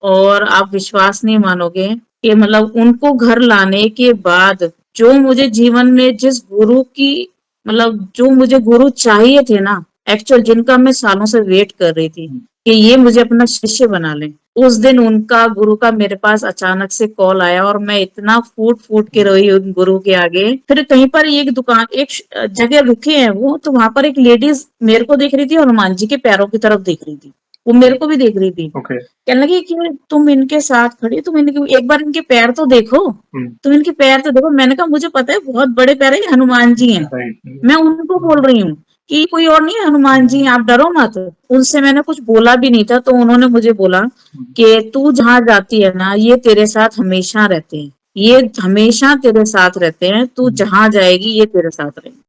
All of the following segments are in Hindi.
और आप विश्वास नहीं मानोगे कि मतलब उनको घर लाने के बाद जो मुझे जीवन में जिस गुरु की मतलब जो मुझे गुरु चाहिए थे ना, एक्चुअल जिनका मैं सालों से वेट कर रही थी कि ये मुझे अपना शिष्य बना ले, उस दिन उनका गुरु का मेरे पास अचानक से कॉल आया और मैं इतना फूट फूट के रोई उन गुरु के आगे। फिर कहीं पर एक दुकान एक जगह रुके हैं वो, तो वहां पर एक लेडीज मेरे को देख रही थी और हनुमान जी के पैरों की तरफ देख रही थी। वो मेरे को भी देख रही थी। ओके। कहने लगी कि तुम इनके साथ खड़ी हो, तुम इनके एक बार इनके पैर तो देखो, हुँ, तुम इनके पैर तो देखो। मैंने कहा मुझे पता है बहुत बड़े पैर है, ये हनुमान जी हैं। राइट। मैं उनको बोल रही हूँ कि कोई और नहीं है, हनुमान जी हैं, आप डरो मत। उनसे मैंने कुछ बोला भी नहीं था, तो उन्होंने मुझे बोला हुँ, कि तू जहाँ जाती है ना, ये तेरे साथ हमेशा रहते हैं, ये हमेशा तेरे साथ रहते हैं, तू हुँ। जहाँ जाएगी ये तेरे साथ रहेंगे।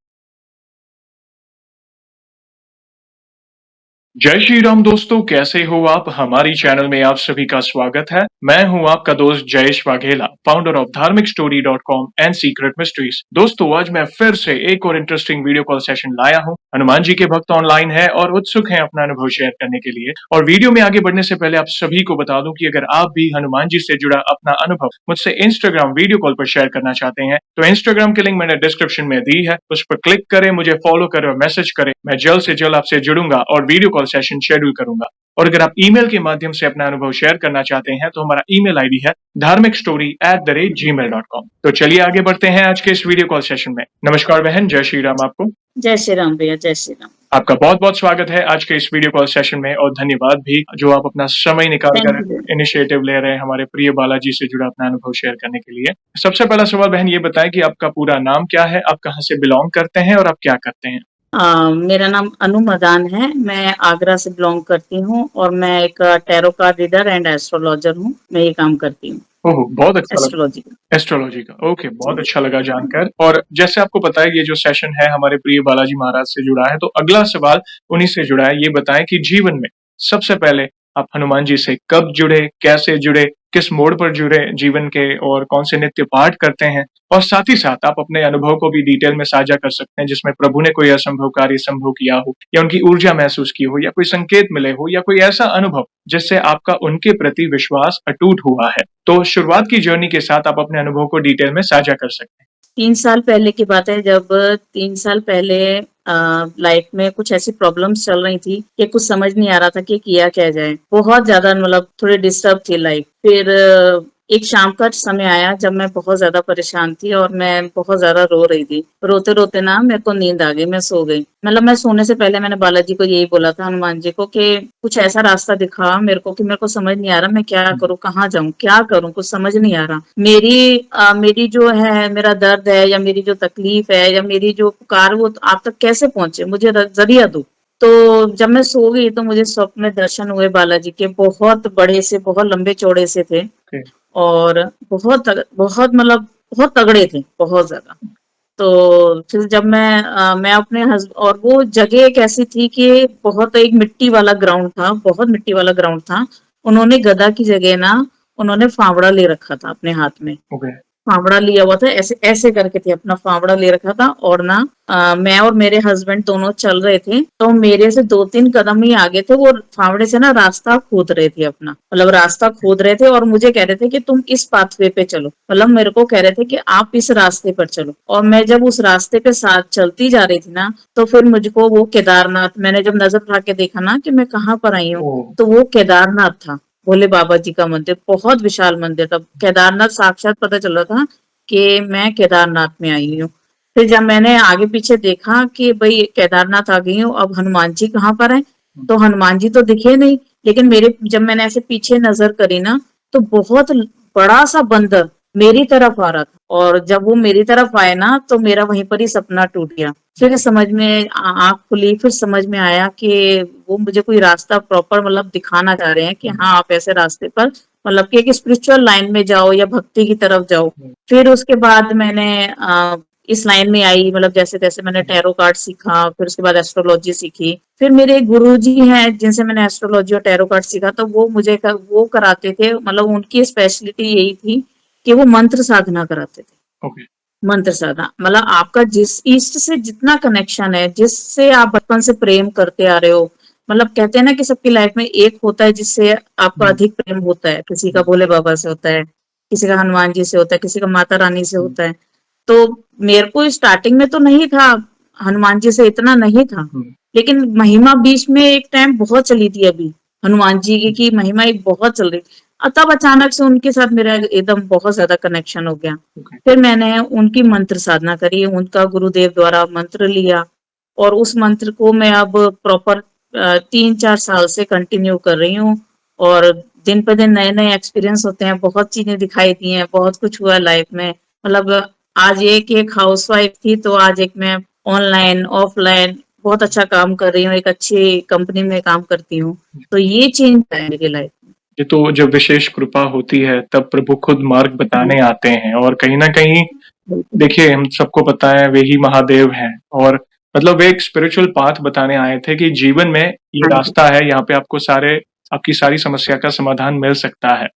जय श्री राम दोस्तों, कैसे हो आप? हमारी चैनल में आप सभी का स्वागत है। मैं हूं आपका दोस्त जयेश वाघेला, फाउंडर ऑफ धार्मिकस्टोरी.com एंड सीक्रेट मिस्ट्रीज। दोस्तों, आज मैं फिर से एक और इंटरेस्टिंग वीडियो कॉल सेशन लाया हूं। हनुमान जी के भक्त ऑनलाइन है और उत्सुक हैं अपना अनुभव शेयर करने के लिए। और वीडियो में आगे बढ़ने से पहले आप सभी को बता दूं कि अगर आप भी हनुमान जी से जुड़ा अपना अनुभव मुझसे इंस्टाग्राम वीडियो कॉल पर शेयर करना चाहते हैं, तो इंस्टाग्राम की लिंक मैंने डिस्क्रिप्शन में दी है, उस पर क्लिक करें, मुझे फॉलो करें और मैसेज करें। मैं जल्द से जल्द आपसे जुड़ूंगा और वीडियो कॉल सेशन शेड्यूल करूंगा। और अगर आप ईमेल के माध्यम से अपना अनुभव शेयर करना चाहते हैं, तो हमारा ईमेल आईडी है dharmikstory@gmail.com। तो चलिए आगे बढ़ते हैं आज के इस वीडियो कॉल सेशन में। नमस्कार बहन, जय श्री राम आपको। जय श्री राम भैया, जय श्री राम। आपका बहुत बहुत स्वागत है आज के इस वीडियो कॉल सेशन में और धन्यवाद भी जो आप अपना समय निकाल थैंक कर यू। इनिशिएटिव ले रहे हैं हमारे प्रिय बालाजी से जुड़ा अपना अनुभव शेयर करने के लिए। सबसे पहला सवाल बहन ये बताएं कि आपका पूरा नाम क्या है, आप कहाँ से बिलोंग करते हैं और आप क्या करते हैं? मेरा नाम अनु मदान है। मैं आगरा से बिलोंग करती हूँ और मैं एक tarot card reader and astrologer हूँ। मैं ये काम करती हूँ, ओह! बहुत अच्छा लगा। एस्ट्रोलॉजी का। एस्ट्रोलॉजी का, ओके, बहुत जी। अच्छा लगा जानकर। और जैसे आपको पता है ये जो सेशन है हमारे प्रिय बालाजी महाराज से जुड़ा है, तो अगला सवाल उन्हीं से जुड़ा है। ये बताएँ कि जीवन में सबसे पहले आप हनुमान जी से कब जुड़े, कैसे जुड़े, किस मोड़ पर जुड़े जीवन के और कौन से नित्य पाठ करते हैं? और साथ ही साथ आप अपने अनुभव को भी डिटेल में साझा कर सकते हैं जिसमें प्रभु ने कोई असंभव कार्य संभव किया हो या उनकी ऊर्जा महसूस की हो या कोई संकेत मिले हो या कोई ऐसा अनुभव जिससे आपका उनके प्रति विश्वास अटूट हुआ है। तो शुरुआत की जर्नी के साथ आप अपने अनुभव को डिटेल में साझा कर सकते हैं। 3 साल पहले की बात है, जब 3 साल पहले लाइफ में कुछ ऐसी प्रॉब्लम्स चल रही थी कि कुछ समझ नहीं आ रहा था कि किया क्या जाए। बहुत ज्यादा मतलब थोड़ी डिस्टर्ब थी लाइफ। फिर एक शाम का समय आया जब मैं बहुत ज्यादा परेशान थी और मैं बहुत ज्यादा रो रही थी। रोते रोते ना मेरे को नींद आ गई, मैं सो गई। मतलब मैं सोने से पहले मैंने बालाजी को यही बोला था, हनुमान जी को, कि कुछ ऐसा रास्ता दिखा मेरे को कि मेरे को समझ नहीं आ रहा मैं क्या करूं, कहाँ जाऊं, क्या करूं, कुछ समझ नहीं आ रहा। मेरी जो है, मेरा दर्द है या मेरी जो तकलीफ है या मेरी जो पुकार, वो आप तक कैसे पहुंचे, मुझे जरिया दो। तो जब मैं सो गई तो मुझे स्वप्न में दर्शन हुए बालाजी के, बहुत बड़े से, बहुत लंबे चौड़े से थे ओके, और बहुत मतलब बहुत तगड़े थे, बहुत ज्यादा। तो फिर जब मैं अपने और वो जगह एक ऐसी थी कि बहुत एक मिट्टी वाला ग्राउंड था, बहुत मिट्टी वाला ग्राउंड था। उन्होंने गदा की जगह ना, उन्होंने फावड़ा ले रखा था अपने हाथ में। ओके, फावड़ा लिया हुआ था, ऐसे ऐसे करके थे, अपना फावड़ा ले रखा था। और ना मैं और मेरे हस्बैंड दोनों चल रहे थे, तो मेरे से 2-3 कदम ही आगे थे, वो फावड़े से ना रास्ता खोद रहे थे अपना, मतलब रास्ता खोद रहे थे और मुझे कह रहे थे कि तुम इस पाथवे पे चलो, मतलब मेरे को कह रहे थे कि आप इस रास्ते पर चलो। और मैं जब उस रास्ते पे साथ चलती जा रही थी ना, तो फिर मुझको वो केदारनाथ, मैंने जब नजर उठा के देखा ना कि मैं कहाँ पर आई हूँ, ओह! तो वो केदारनाथ था। भोले बाबा जी का मंदिर, बहुत विशाल मंदिर था। केदारनाथ साक्षात पता चल रहा था कि मैं केदारनाथ में आई हूँ। फिर जब मैंने आगे पीछे देखा कि भाई केदारनाथ आ गई हूँ, अब हनुमान जी कहाँ पर है, तो हनुमान जी तो दिखे नहीं। लेकिन मेरे जब मैंने ऐसे पीछे नजर करी ना, तो बहुत बड़ा सा बंदर मेरी तरफ आ रहा था। और जब वो मेरी तरफ आए ना, तो मेरा वहीं पर ही सपना टूट गया। फिर समझ में आंख खुली, फिर समझ में आया कि वो मुझे कोई रास्ता प्रॉपर मतलब दिखाना चाह रहे हैं कि हाँ आप ऐसे रास्ते पर, मतलब कि एक स्पिरिचुअल लाइन में जाओ या भक्ति की तरफ जाओ। फिर उसके बाद मैंने इस लाइन में आई, मतलब जैसे तैसे मैंने टैरो कार्ड सीखा, फिर उसके बाद एस्ट्रोलॉजी सीखी। फिर मेरे एक गुरुजी हैं जिनसे मैंने एस्ट्रोलॉजी और टैरो कार्ड सीखा, तो वो वो कराते थे, मतलब उनकी स्पेशलिटी यही थी कि वो मंत्र साधना कराते थे। ओके, मंत्र साधना मतलब आपका जिस ईस्ट से जितना कनेक्शन है, जिससे आप बचपन से प्रेम करते आ रहे हो, मतलब कहते हैं ना कि सबकी लाइफ में एक होता है जिससे आपको अधिक प्रेम होता है, किसी का भोले बाबा से होता है, किसी का हनुमान जी से होता है, किसी का माता रानी से होता है। तो मेरे को स्टार्टिंग में तो नहीं था, हनुमान जी से इतना नहीं था, लेकिन महिमा बीच में एक टाइम बहुत चली थी अभी, हनुमान जी की महिमा एक बहुत चल रही थी। तब अचानक से उनके साथ मेरा एकदम बहुत ज्यादा कनेक्शन हो गया। फिर मैंने उनकी मंत्र साधना करी, उनका गुरुदेव द्वारा मंत्र लिया और उस मंत्र को मैं अब प्रॉपर 3-4 साल से कंटिन्यू कर रही हूँ और दिन पे दिन नए-नए एक्सपीरियंस होते हैं, बहुत चीजें दिखाई दी हैं, बहुत कुछ हुआ लाइफ में। मतलब आज एक हाउसवाइफ थी तो आज एक मैं ऑनलाइन, ऑफलाइन बहुत अच्छा काम कर रही हूँ, एक अच्छी कंपनी में काम करती हूँ। तो ये चेंज है मेरी लाइफ में। ये तो जब विशेष कृपा होती है तब प्रभु खुद मार्ग बताने आते हैं और कहीं न कहीं बिल्कुल, देखिए हम सबको पता है वे ही महादेव हैं और मतलब वे एक स्पिरिचुअल पाथ बताने आए थे कि जीवन में ये हाँ जी, रास्ता है, यहाँ पे आपकी सारी समस्या का समाधान मिल सकता है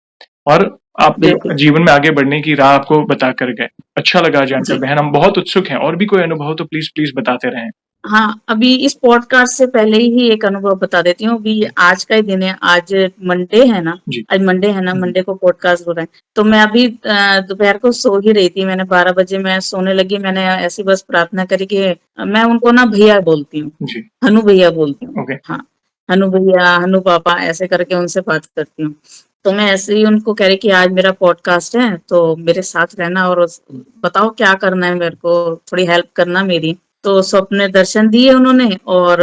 और आप बिल्कुल, जीवन में आगे बढ़ने की राह आपको बता कर गए। अच्छा लगा जानकर जी। बहन, हम बहुत उत्सुक हैं और भी कोई अनुभव तो प्लीज़ बताते रहें। हाँ, अभी इस पॉडकास्ट से पहले ही एक अनुभव बता देती हूँ। अभी आज का ही दिन है, आज मंडे है ना? जी। आज मंडे है ना? मंडे को पॉडकास्ट हो रहा है। तो मैं अभी दोपहर को सो ही रही थी। मैंने 12 बजे मैं सोने लगी। मैंने ऐसी बस प्रार्थना करी कि मैं उनको ना भैया बोलती हूँ, जी, हनु भैया बोलती हूँ। ओके। हाँ, हनु भैया, हनु पापा ऐसे करके उनसे बात करती हूँ। तो मैं ऐसे ही उनको कह रही कि आज मेरा पॉडकास्ट है, तो मेरे साथ रहना और बताओ क्या करना है मेरे को, थोड़ी हेल्प करना मेरी। तो स्वप्न दर्शन दिए उन्होंने और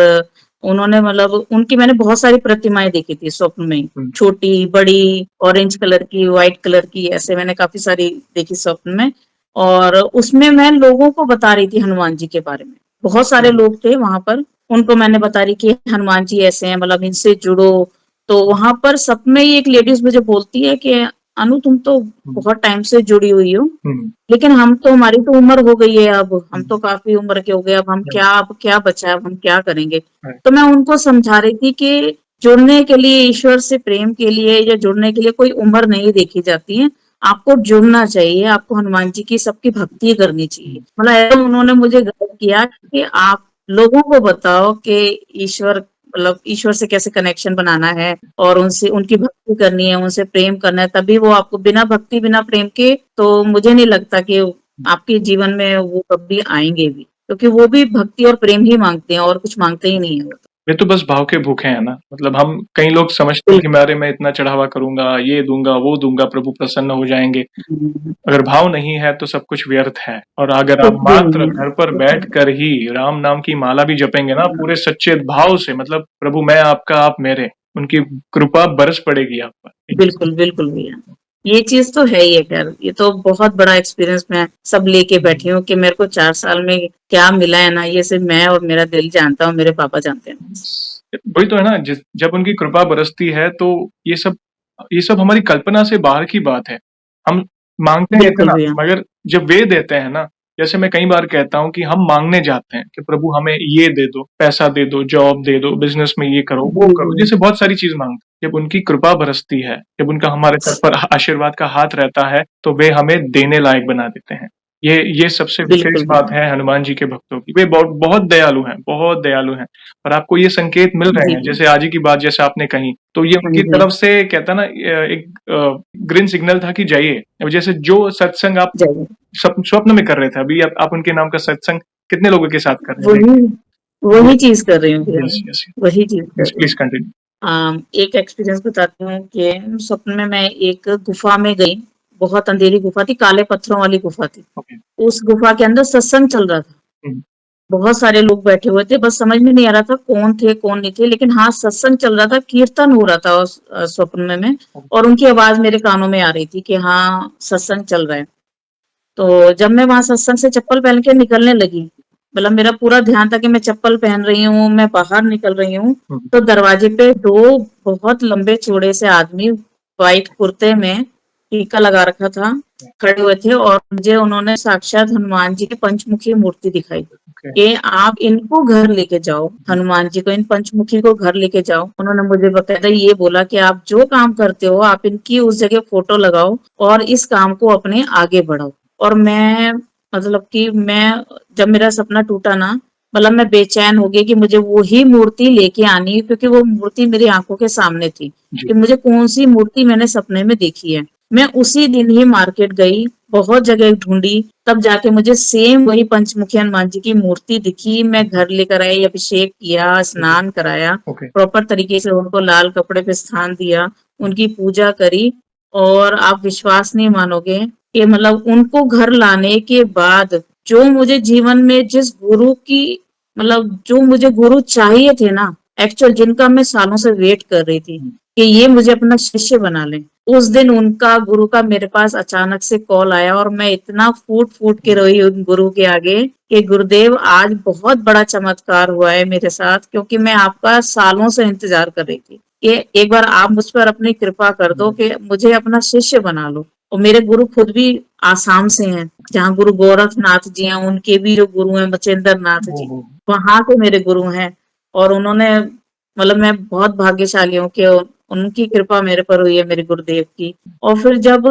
उन्होंने मतलब उनकी मैंने बहुत सारी प्रतिमाएं देखी थी स्वप्न में, छोटी, बड़ी, ऑरेंज कलर की, व्हाइट कलर की, ऐसे मैंने काफी सारी देखी स्वप्न में। और उसमें मैं लोगों को बता रही थी हनुमान जी के बारे में। बहुत सारे लोग थे वहां पर, उनको मैंने बता रही कि हनुमान जी ऐसे हैं, मतलब इनसे जुड़ो। तो वहां पर सब में ही एक लेडीज मुझे बोलती है कि अनु तुम तो बहुत टाइम से जुड़ी हुई हो, लेकिन हम तो हमारी तो उम्र हो गई है, अब हम तो काफी उम्र के हो गए, अब क्या बचा है, अब हम क्या करेंगे। तो मैं उनको समझा रही थी कि जुड़ने के लिए, ईश्वर से प्रेम के लिए या जुड़ने के लिए कोई उम्र नहीं देखी जाती है। आपको जुड़ना चाहिए, आपको हनुमान जी की सबकी भक्ति करनी चाहिए। मतलब ऐसा उन्होंने मुझे गाइड किया कि आप लोगों को बताओ कि ईश्वर, मतलब ईश्वर से कैसे कनेक्शन बनाना है और उनसे उनकी भक्ति करनी है, उनसे प्रेम करना है, तभी वो आपको, बिना भक्ति बिना प्रेम के तो मुझे नहीं लगता कि आपके जीवन में वो कभी आएंगे भी, क्योंकि वो भी भक्ति और प्रेम ही मांगते हैं और कुछ मांगते ही नहीं है वो तो। वे तो बस भाव के भूखे हैं ना, मतलब हम कई लोग समझते हैं कि बिल्कुल। अरे मैं इतना चढ़ावा करूँगा, ये दूँगा, वो दूँगा, प्रभु प्रसन्न हो जाएँगे। हम्म, अगर भाव नहीं है तो सब कुछ व्यर्थ है और अगर आप कुछ भी मात्र नहीं है घर पर वो तो। बैठकर ही राम नाम की माला भी जपेंगे ना पूरे सच्चे भाव से, मतलब प्रभु मैं आपका, आप मेरे, उनकी कृपा बरस पड़ेगी आप पर। बिल्कुल, बिल्कुल भैया। ये चीज़ तो है ही है ख़ैर, ये तो बहुत बड़ा एक्सपीरियंस मैं सब लेके बैठी हूँ कि मेरे को 4 साल में क्या मिला है ना, ये सिर्फ़ मैं और मेरा दिल जानता हूँ, मेरे पापा जानते हैं बस। वही तो है ना, जब उनकी कृपा बरसती है तो ये सब हमारी कल्पना से बाहर की बात है। हम मांगते हैं बिल्कुल इतना, भैया, मगर जब वे देते हैं ना, जैसे मैं कई बार कहता हूँ कि हम मांगने जाते हैं कि प्रभु हमें ये दे दो, पैसा दे दो, जॉब दे दो, बिजनेस में ये करो, वो जी, करो, जी। जैसे बहुत सारी चीज मांगते हैं। जब उनकी कृपा बरसती है, जब उनका हमारे सर पर आशीर्वाद का हाथ रहता है, तो वे हमें देने लायक बना देते हैं। ये सबसे विशेष बिल्कुल बात भैया। है हनुमान जी के भक्तों की। वे बहुत बहुत दयालु हैं, बहुत दयालु हैं। और आपको ये संकेत मिल रहे जी, हैं, जी। जैसे आज ही की बात जैसे आपने कही, तो ये हाँ उनकी जी, तरफ से कहता है ना एक ग्रीन सिग्नल था कि जाइए। अब जैसे जो सत्संग आप ज़रूर। स्वप्न में कर रहे थे, अभी आप उनके नाम का सत्संग कितने लोगों के साथ कर रहे वही हैं? वही चीज़ कर रही हूँ भैया, यस, यस, वही चीज़ कर यस, रही प्लीज हूँ। कंटिन्यू। एक एक्सपीरियंस बताती हूँ कि स्वप्न में मैं एक गुफ़ा में गई, बहुत अंधेरी गुफ़ा थी, काले पत्थरों वाली गुफ़ा थी। ओके। उस गुफ़ा के अंदर सत्संग चल रहा था। बहुत सारे लोग बैठे हुए थे, बस समझ में नहीं आ रहा था कौन थे, कौन नहीं थे, लेकिन हाँ, सत्संग चल रहा था, कीर्तन हो रहा था उस स्वप्न में और उनकी आवाज़ मेरे कानों में आ रही थी कि हाँ, सत्संग चल रहा है। तो जब मैं वहाँ सत्संग से चप्पल पहन के निकलने लगी, मतलब मेरा पूरा ध्यान था कि मैं चप्पल पहन रही हूँ, मैं बाहर निकल रही हूँ, तो दरवाजे पे 2 बहुत लंबे चौड़े से आदमी व्हाइट कुर्ते में, टीका लगा रखा था, खड़े हुए थे और मुझे उन्होंने साक्षात हनुमान जी की पंचमुखी मूर्ति दिखाई ओके। कि आप इनको घर लेके जाओ, हनुमान जी को, इन पंचमुखी को घर लेके जाओ। उन्होंने मुझे बकायदा ये बोला कि आप जो काम करते हो, आप इनकी उस जगह फोटो लगाओ और इस काम को अपने आगे बढ़ाओ। और मैं, मतलब कि मैं, जब मेरा सपना टूटा ना, मतलब मैं बेचैन हो गई कि मुझे वो ही मूर्ति लेके आनी है, क्योंकि वो मूर्ति मेरी आंखों के सामने थी जी। कि मुझे कौन सी मूर्ति मैंने सपने में देखी है। मैं उसी दिन ही मार्केट गई, बहुत जगह ढूंढी, तब जाके मुझे सेम वही पंचमुखी हनुमान जी की मूर्ति दिखी। मैं घर लेकर आई, अभिषेक किया, स्नान कराया, ओके। प्रॉपर तरीके से उनको लाल कपड़े पे स्थान दिया, उनकी पूजा करी। और आप विश्वास नहीं मानोगे कि मतलब उनको घर लाने के बाद जो मुझे जीवन में जिस गुरु की मतलब जो मुझे गुरु चाहिए थे ना, एक्चुअल जिनका मैं सालों से वेट कर रही थी कि ये मुझे अपना शिष्य बना ले, उस दिन उनका गुरु का मेरे पास अचानक से कॉल आया और मैं इतना फूट फूट के रोई उन गुरु के आगे कि गुरुदेव आज बहुत बड़ा चमत्कार हुआ है मेरे साथ, क्योंकि मैं आपका सालों से इंतजार कर रही थी कि एक बार आप मुझ पर अपनी कृपा कर दो कि मुझे अपना शिष्य बना लो। और मेरे गुरु खुद भी आसाम से हैं, जहाँ गुरु गोरखनाथ जी हैं, उनके भी जो गुरु हैं मचेंद्र नाथ जी, ओहो। वहां के मेरे गुरु हैं। और उन्होंने मतलब मैं बहुत भाग्यशाली हूँ कि उनकी कृपा मेरे पर हुई है, मेरे गुरुदेव की। और फिर जब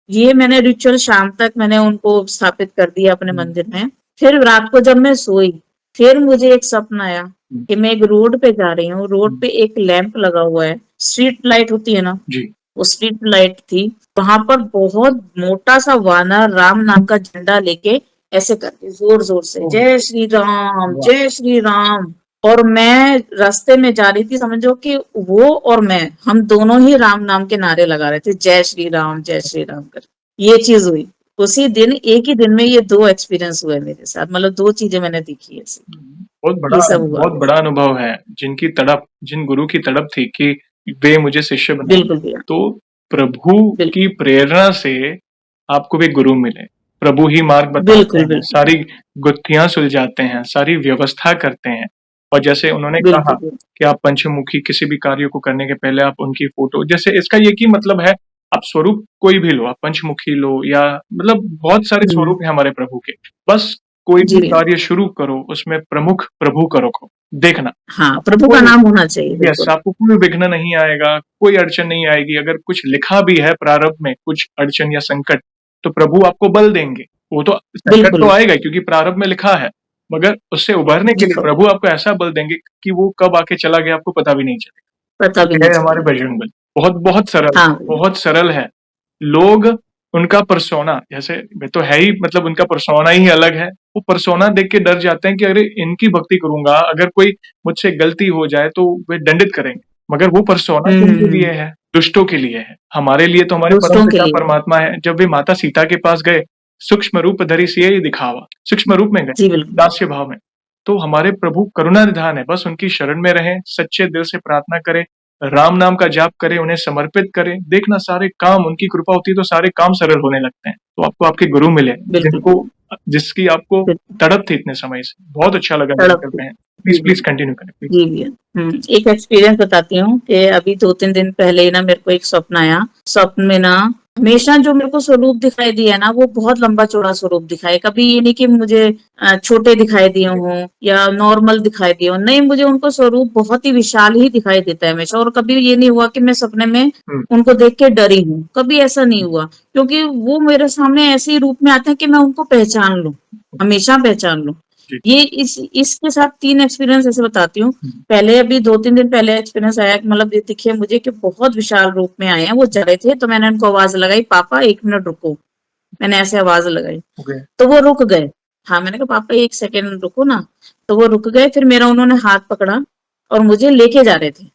ये मैंने रिचुअल शाम तक मैंने उनको स्थापित कर दिया अपने मंदिर में, फिर रात को जब मैं सोई, फिर मुझे एक सपना आया कि मैं एक रोड पे जा रही हूँ, रोड पे एक लैंप लगा हुआ है, स्ट्रीट लाइट होती है ना, जी। वो स्ट्रीट लाइट थी। वहां पर बहुत मोटा सा वानर राम नाम का झंडा लेके ऐसे करके जोर जोर से जय श्री राम, वाह। जय श्री राम। और मैं रास्ते में जा रही थी, समझो कि वो और मैं, हम दोनों ही राम नाम के नारे लगा रहे थे, जय श्री राम कर। ये चीज हुई उसी दिन, एक ही दिन में ये दो एक्सपीरियंस हुए मेरे साथ, मतलब दो चीजें मैंने देखी ऐसी। ये सब हुआ बहुत बड़ा अनुभव है, जिनकी तड़प, जिन गुरु की तड़प थी कि वे मुझे शिष्य बनाएं, बिल्कुल भैया, तो प्रभु बिल्कुल की प्रेरणा से आपको भी गुरु मिले। प्रभु ही मार्ग बताते बिल्कुल हैं, बिल्कुल सारी गुत्थियां सुलझाते हैं, सारी व्यवस्था करते हैं। और जैसे उन्होंने कहा बिल्कुल बिल्कुल कि आप पंचमुखी किसी भी कार्य को करने के पहले आप उनकी फोटो, जैसे इसका ये की मतलब है, आप स्वरूप कोई भी लो, आप पंचमुखी लो या मतलब बहुत सारे स्वरूप हैं हमारे प्रभु के। बस कोई जी भी भैया, कार्य शुरू करो, उसमें प्रमुख प्रभु को रखो। देखना, हाँ आपको प्रभु का कोई नाम होना चाहिए, यस, बिल्कुल आपको कोई विघ्न नहीं आएगा, कोई अड़चन नहीं आएगी। अगर कुछ लिखा भी है प्रारब्ध में, कुछ अड़चन या संकट, तो प्रभु आपको बल देंगे। वो तो संकट तो बिल्कुल आएगा ही, क्योंकि प्रारब्ध में लिखा है, मगर उससे उभरने के लिए लिखो, प्रभु आपको ऐसा बल देंगे कि वो कब आके चला गया आपको पता भी नहीं पता भी चलेगा। नहीं ये है हमारे चलेगा। बजरंग बली। बहुत बहुत सरल, हाँ भैया, बहुत सरल है। लोग उनका परसोना, जैसे वे तो है ही, मतलब उनका परसोना ही अलग है। वो परसोना देख के डर जाते हैं कि अरे इनकी भक्ति करूंगा, अगर कोई मुझसे गलती हो जाए तो वे दंडित करेंगे। मगर वो परसोना किनके लिए है? दुष्टों के लिए है। हमारे लिए तो हमारे परम दूसरों के पिता लिए, परमात्मा है। जब वे माता सीता के पास गए, सूक्ष्म रूप धरि सिय दिखावा, सूक्ष्म रूप में गए, जी बिल्कुल, दास्य भाव में। तो हमारे प्रभु करुणा निधान है, बस उनकी शरण में रहें, सच्चे दिल से प्रार्थना करें, राम नाम का जाप करें, उन्हें समर्पित करें। देखना सारे काम, उनकी कृपा होती है तो सारे काम सरल होने लगते हैं। तो आपको आपके गुरु मिले, बिल्कुल जिनको, भैया, जिसकी आपको बिल्कुल, तड़प थी इतने समय से। बहुत अच्छा लगा जान तड़प कर थी। में। जी प्लीज प्लीज भैया, कंटिन्यू करें प्लीज। जी भैया। एक एक्सपीरियंस बताती हूँ कि अभी 2-3 दिन पहले ही ना मेरे को एक स्वप्न आया। स्वप्न में ना हमेशा जो मेरे को स्वरूप दिखाई दिया ना, वो बहुत लंबा चौड़ा स्वरूप दिखाई। कभी ये नहीं कि मुझे छोटे दिखाई दिए हों या नॉर्मल दिखाई दिए हों। नहीं, मुझे उनको स्वरूप बहुत ही विशाल ही दिखाई देता है हमेशा। और कभी ये नहीं हुआ कि मैं सपने में हम्म। उनको देख के डरी हूँ, कभी ऐसा नहीं हुआ। क्योंकि वो मेरे सामने ऐसे ही रूप में आते हैं कि मैं उनको पहचान लूं, हमेशा पहचान लूं। जी। ये इसके साथ 3 एक्सपीरियंस ऐसे बताती हूँ। पहले अभी 2-3 दिन पहले एक्सपीरियंस आया कि मतलब ये दिखे मुझे कि बहुत विशाल रूप में आए हैं, वो जा रहे थे, तो मैंने उनको आवाज लगाई, पापा 1 मिनट रुको। मैंने ऐसे आवाज लगाई, ओके। तो वो रुक गए। हाँ, मैंने कहा पापा 1 सेकंड रुको ना, तो वो रुक गए। फिर मेरा उन्होंने हाथ पकड़ा और मुझे लेके जा रहे थे।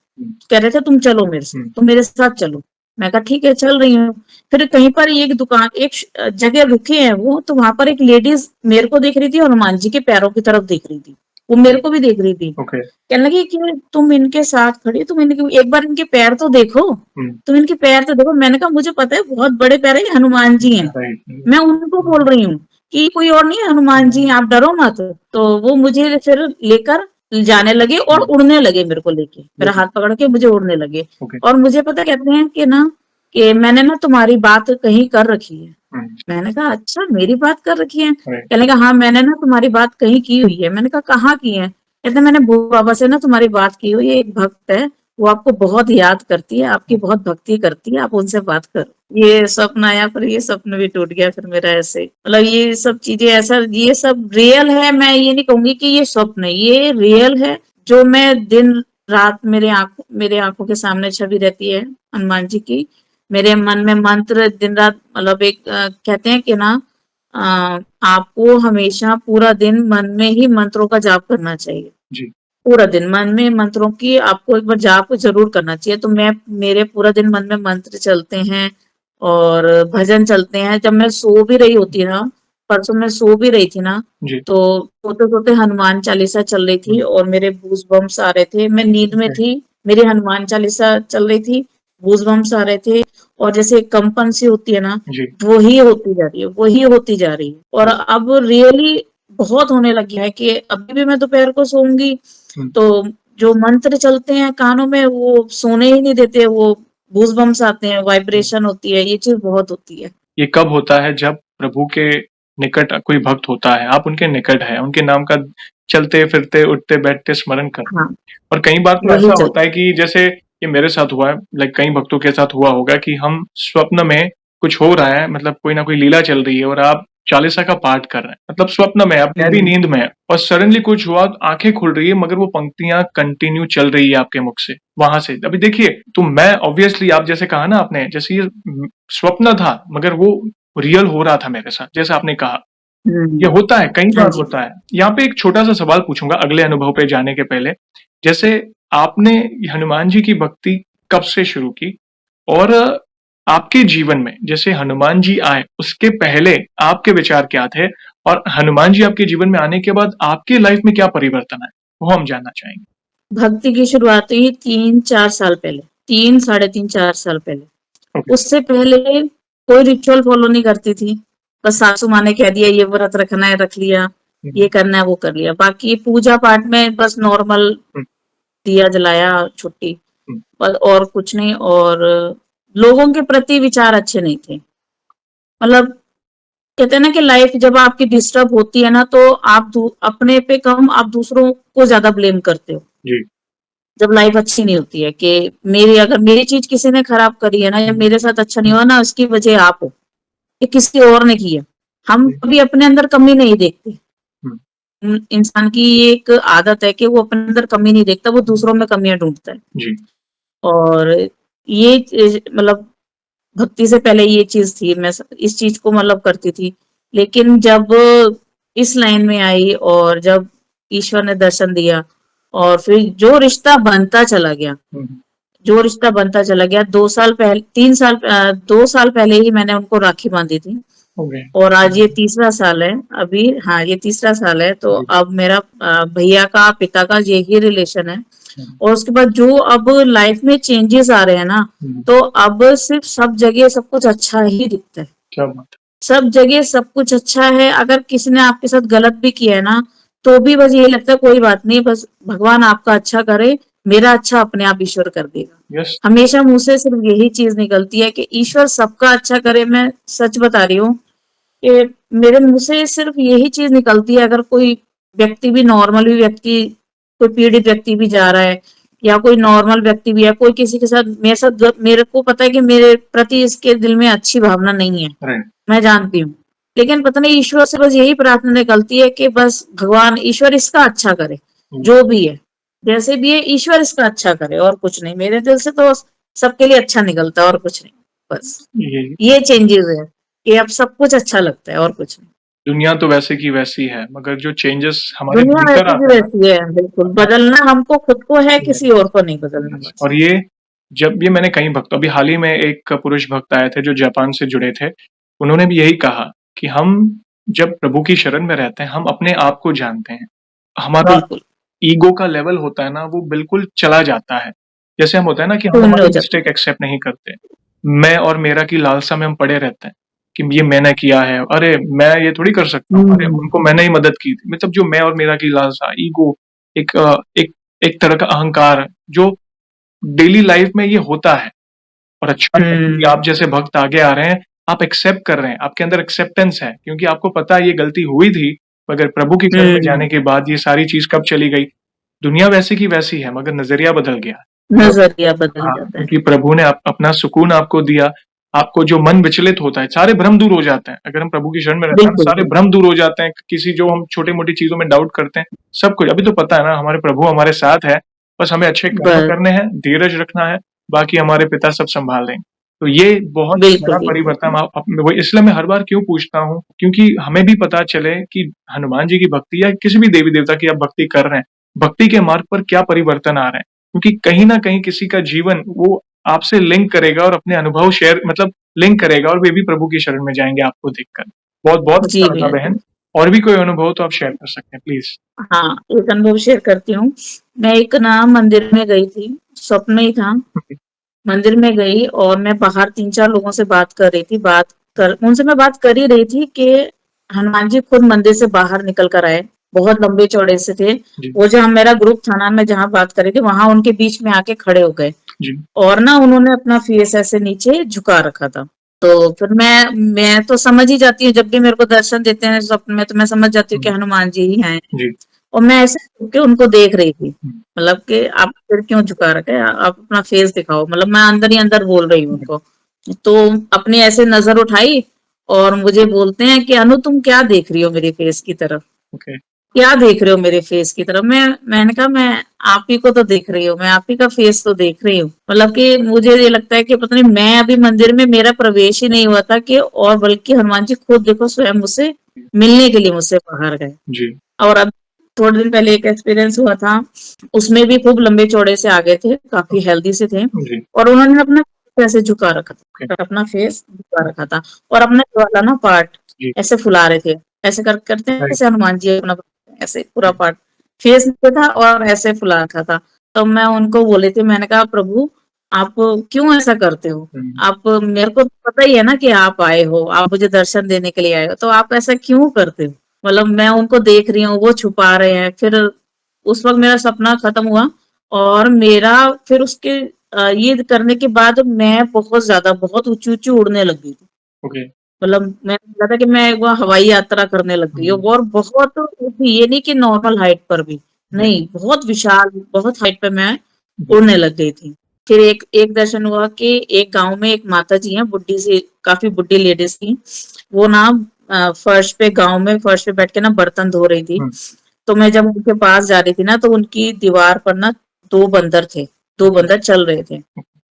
कह रहे थे तुम चलो मेरे साथ, तुम मेरे साथ चलो। मैं कहा ठीक है चल रही हूँ। फिर कहीं पर एक दुकान, एक जगह रुके हैं वो, तो वहां पर एक लेडीज मेरे को देख रही थी और हनुमान जी के पैरों की तरफ देख रही थी। वो मेरे को भी देख रही थी। ओके। कहने लगी कि तुम इनके साथ खड़ी, तुम इनके एक बार इनके पैर तो देखो, तुम इनके पैर तो देखो। मैंने कहा मुझे पता है बहुत बड़े पैर है, ये हनुमान जी हैं। राइट। मैं उनको बोल रही हूँ कि कोई और नहीं है, हनुमान जी हैं, आप डरो मत। तो वो मुझे फिर लेकर जाने लगे और उड़ने लगे, मेरे को लेके मेरा हाथ पकड़ के मुझे उड़ने लगे। ओके। और मुझे पता कहते हैं कि ना कि मैंने ना तुम्हारी बात कहीं कर रखी है। मैंने कहा अच्छा मेरी बात कर रखी है? राइट। कहने लगा हाँ मैंने ना तुम्हारी बात कहीं की हुई है। मैंने कहा कहाँ की है? कहते मैंने भोले बाबा से ना तुम्हारी बात की हुई है, एक भक्त है वो आपको बहुत याद करती है, आपकी बहुत भक्ति करती है, आप उनसे बात करो। ये सपना आया, फिर ये सपना भी टूट गया फिर मेरा ऐसे। मतलब ये सब चीजें ऐसा, ये सब रियल है। मैं ये नहीं कहूंगी कि ये स्वप्न है, ये रियल है। जो मैं दिन रात मेरे आंखों के सामने छवि रहती है हनुमान जी की। मेरे मन में मंत्र दिन रात, मतलब एक कहते हैं कि ना, आपको हमेशा पूरा दिन मन में ही मंत्रों का जाप करना चाहिए। जी। पूरा दिन मन में मंत्रों की आपको एक बार जाप जरूर करना चाहिए। तो मेरे पूरा दिन मन में मंत्र चलते हैं और भजन चलते हैं। जब मैं सो भी रही होती ना, परसों मैं सो भी रही थी ना, जी। तो सोते सोते हनुमान चालीसा चल रही थी और मेरे गूज बम्स आ रहे थे। मैं नींद में ओके। थी, मेरी हनुमान चालीसा चल रही थी, गूज बम्स आ रहे थे। और जैसे कंपन सी होती है ना, जी। वही होती जा रही है, वही होती जा रही है। और अब रियली बहुत होने लगी है कि अभी भी मैं दोपहर को सोऊंगी हुँ। तो जो मंत्र चलते हैं कानों में, वो सोने ही नहीं देते। वो गूज़बम्प्स आते हैं, वाइब्रेशन होती है, ये चीज़ बहुत होती है। ये कब होता है? जब प्रभु के निकट कोई भक्त होता है, आप उनके निकट हैं, उनके नाम का चलते-फिरते, उठते-बैठते स्मरण कर, हाँ, और कई बार तो वही ऐसा चल होता है कि जैसे ये मेरे साथ हुआ है, लाइक कई भक्तों के साथ हुआ होगा कि हम स्वप्न में कुछ हो रहा है, मतलब कोई ना कोई लीला चल रही है और आप चालीसा का पाठ कर रहे हैं। मतलब स्वप्न में, आप गहरी हुँ, नींद में हैं और सडनली कुछ हुआ, आँखें खुल रही है मगर वो पंक्तियाँ कंटिन्यू चल रही है आपके मुख से, वहाँ से। अभी देखिए, तो मैं ऑब्वियसली, आप जैसे कहा ना आपने, जैसे ये स्वप्न था मगर वो रियल हो रहा था मेरे साथ, जैसा आपने कहा। ये हुँ। होता है, कई हाँ बार जी। होता है। यहाँ पे एक छोटा-सा सवाल पूछूँगा अगले अनुभव पे जाने के पहले। जैसे आपने हनुमान जी की भक्ति कब से शुरू की? और आपके जीवन में जैसे हनुमान जी आए, उसके पहले आपके विचार क्या थे? और हनुमान जी आपके जीवन में आने के बाद आपकी लाइफ में क्या परिवर्तन आए? वो हम जानना चाहेंगे। भक्ति की शुरुआत हुई 3-4 साल पहले, 3 साढ़े 3 4 साल पहले। ओके। उससे पहले कोई रिचुअल फॉलो नहीं करती थी। बस सासू माँ ने कह दिया ये व्रत रखना है, रख लिया, हुँ, ये करना है, वो कर लिया। बाकी पूजा पाठ में बस नॉर्मल हुँ, दिया जलाया, छुट्टी, हुँ। बस और कुछ नहीं। और लोगों के प्रति विचार अच्छे नहीं थे। मतलब कहते हैं ना कि लाइफ जब आपकी डिस्टर्ब होती है ना, तो आप अपने पे कम, आप दूसरों को ज्यादा ब्लेम करते हो। जी। जब लाइफ अच्छी नहीं होती है कि अगर मेरी चीज किसी ने खराब करी है ना, या हुँ, मेरे साथ अच्छा नहीं हुआ ना, उसकी वजह आप हो, ये किसी और ने की है। हम जी। कभी अपने अंदर कमी नहीं देखते। हुँ, इंसान की ये एक आदत है कि वो अपने अंदर कमी नहीं देखता, वो हुँ। दूसरों में कमियां ढूंढता है। जी। और ये मतलब भक्ति से पहले ये चीज थी, मैं इस चीज को मतलब करती थी। लेकिन जब इस लाइन में आई और जब ईश्वर ने दर्शन दिया, और फिर जो रिश्ता बनता चला गया, हुँ, हुँ। 2 साल पहले ही मैंने उनको राखी बांधी थी। ओके। और आज ये हुँ, तीसरा साल है अभी। हाँ, ये तीसरा साल है। तो जी। अब मेरा भैया का, पिता का यही रिलेशन है। हुँ, और उसके बाद जो अब लाइफ में चेंजेस आ रहे हैं ना, हुँ। तो अब सिर्फ सब जगह सब कुछ अच्छा ही दिखता है। क्या बात सब जगह सब कुछ अच्छा है। अगर किसी ने आपके साथ गलत भी किया है ना, तो भी बस यही लगता है कोई बात नहीं, बस भगवान आपका अच्छा करे, मेरा अच्छा अपने आप ईश्वर कर देगा। है! यस। हमेशा मुंह से सिर्फ यही चीज निकलती है कि ईश्वर सबका अच्छा करे। मैं सच बता रही हूँ कि मेरे मुंह से सिर्फ यही चीज निकलती है। अगर कोई व्यक्ति भी, नॉर्मल भी व्यक्ति, कोई पीड़ित व्यक्ति भी जा रहा है, या कोई नॉर्मल व्यक्ति भी है, कोई किसी के साथ मेरे साथ मेरे को पता है कि मेरे प्रति इसके दिल में अच्छी भावना नहीं है, राइट। मैं जानती हूँ। लेकिन पता नहीं ईश्वर से बस यही प्रार्थना निकलती है कि बस भगवान ईश्वर इसका अच्छा करे, हुँ, जो भी है, जैसे भी है, ईश्वर इसका अच्छा करे, और कुछ नहीं। मेरे दिल से तो सबके लिए अच्छा निकलता है, और कुछ नहीं। बस ये ये चेंजेस है कि अब सब कुछ अच्छा लगता है, और कुछ नहीं। दुनिया तो वैसे की वैसी है, मगर जो चेंजेस हमारे दुनिया भीतर वैसी की आता है ना, वैसी है, बिल्कुल। बदलना हमको खुद को है, किसी और को नहीं बदलना यस। बस। और ये, जब ये मैंने कई भक्त, अभी हाल ही में एक पुरुष भक्त आए थे जो जापान से जुड़े थे। उन्होंने भी यही कहा कि हम जब प्रभु की शरण में रहते हैं, हम अपने आप को जानते हैं। हमारा बिल्कुल, ईगो का लेवल होता है ना, वो बिल्कुल चला जाता है। जैसे हम होता है ना कि हम शून्य हो हमारी जाता है। मिस्टेक एक्सेप्ट नहीं करते। मैं और मेरा की लालसा में हम पड़े रहते हैं कि ये मैंने किया है, अरे मैं ये थोड़ी कर सकता हूँ, अरे हम्म, उनको मैंने ही मदद की थी। मतलब जो मैं और मेरा की लालसा, ईगो, एक एक एक तरह का अहंकार जो डेली लाइफ में ये होता है। और अच्छा है कि हम्म, आप जैसे भक्त आगे आ रहे हैं, आप एक्सेप्ट कर रहे हैं, आपके अंदर एक्सेप्टेंस है, क्योंकि आपको पता है ये गलती हुई थी, मगर प्रभु की शरण में हम्म। जाने के बाद ये सारी चीज़ कब चली गई। दुनिया वैसी की वैसी है, मगर नज़रिया बदल गया। नजरिया बदल हाँ, जाता है। क्योंकि प्रभु ने अपना सुकून आपको दिया, आपको जो मन विचलित होता है, सारे भ्रम दूर हो जाते हैं। अगर हम प्रभु की शरण में रहते हैं ना, बिल्कुल सारे बिल्कुल। भ्रम दूर हो जाते हैं, किसी जो हम छोटी-मोटी चीज़ों में डाउट करते हैं, सब कुछ अभी तो पता है ना हमारे प्रभु हमारे साथ है, बस हमें अच्छे कर्म बस करने हैं, धीरज रखना है, बाकी हमारे पिता सब सँभाल लेंगे। तो ये बहुत बिल्कुल बड़ा बिल्कुल। परिवर्तन वो इसलिए मैं हर बार क्यों पूछता हूँ, क्योंकि हमें भी पता चले कि हनुमान जी की भक्ति या किसी भी देवी-देवता की आप भक्ति कर रहे हैं, भक्ति के मार्ग पर क्या परिवर्तन आ रहे हैं। क्योंकि कहीं न कहीं किसी का जीवन वो आपसे लिंक करेगा और अपने अनुभव शेयर मतलब लिंक करेगा और वे भी प्रभु की शरण में जाएँगे आपको देखकर। बहुत-बहुत जी अच्छा लगा भैया बहन। जी। और भी कोई अनुभव हो तो आप शेयर कर सकते हैं प्लीज़। हाँ, एक अनुभव शेयर करती हूँ। मैं एक ना मंदिर में गई थी, स्वप्न ही था। मंदिर में गई और मैं बाहर 3-4 लोगों से बात कर रही थी। बात कर उनसे मैं बात कर ही रही थी कि हनुमान जी खुद मंदिर से बाहर निकल कर आए। बहुत लंबे चौड़े से थे। जी, वो जो मेरा ग्रुप था ना, मैं जहाँ बात कर रही थी, वहाँ उनके बीच में आके खड़े हो गए जी, और ना उन्होंने अपना फेस ऐसे नीचे झुका रखा था। तो फिर मैं तो समझ ही जाती हूँ, जब भी मेरे को दर्शन देते हैं स्वप्न में, तो मैं समझ जाती हूँ कि हुँ, हनुमान जी ही हैं। जी, और मैं ऐसे झुक के उनको देख रही थी। हुँ, मतलब कि आप सिर क्यों झुका रखा है? आप अपना फेस दिखाओ। मतलब मैं अंदर ही अंदर बोल रही हूँ हुँ, उनको। तो अपनी ऐसे नज़र उठाई और मुझे बोलते हैं कि अनु तुम क्या देख रही हो मेरे फेस की तरफ? ओके, क्या देख रहे हो मेरे फेस की तरफ? मैंने कहा मैं आप ही को तो देख रही हूँ, मैं आप ही का फेस तो देख रही हूँ। मतलब कि मुझे ये लगता है कि पता नहीं, मैं अभी मंदिर में मेरा प्रवेश ही नहीं हुआ था कि और बल्कि हनुमान जी खुद देखो स्वयं मुझसे मिलने के लिए मुझसे बाहर गए। जी, और अब थोड़े दिन पहले एक एक्सपीरियंस हुआ था, उसमें भी खूब लंबे चौड़े से आ गए थे, काफी हेल्दी से थे जी, और उन्होंने अपना ऐसे झुका रखा ओके, था, अपना फेस झुका रखा था और अपना ये वाला ना पार्ट जी, ऐसे फुला रहे थे, ऐसे करते हैं राइट, जैसे हनुमान जी अपना ऐसे पूरा जी, पार्ट फेस नीचे था और ऐसे फुला रखा था। तो मैं उनको बोली थी, मैंने कहा प्रभु आप क्यों ऐसा करते हो? हुँ, आप मेरे को पता ही है ना कि आप आए हो, आप मुझे दर्शन देने के लिए आए हो, तो आप ऐसा क्यों करते हो? मतलब मैं उनको देख रही हूँ, वो छुपा रहे हैं। फिर उस वक़्त मेरा सपना खत्म हुआ और मेरा फिर उसके ये करने के बाद मैं बहुत ज़्यादा बहुत ऊँची-ऊँची उड़ने लग गई थी। ओके, मतलब मैंने बोला था कि मैं एक बार हवाई यात्रा करने लग गई हूँ हुँ, और बहुत ऊँची, ये नहीं कि नॉर्मल हाइट पर भी, जी, नहीं, बहुत विशाल, बहुत हाइट पे मैं जी, उड़ने लग गई थी। फिर एक एक दर्शन हुआ कि एक गाँव में एक माताजी हैं, बुड्ढी सी, काफ़ी बुड्ढी लेडीज़ थी। वो ना फर्श पे, गाँव में फर्श पे बैठ के ना बर्तन धो रही थी। हुँ, तो मैं जब उनके पास जा रही थी ना, तो उनकी दीवार पर ना 2 बंदर थे, 2 जी, बंदर चल रहे थे।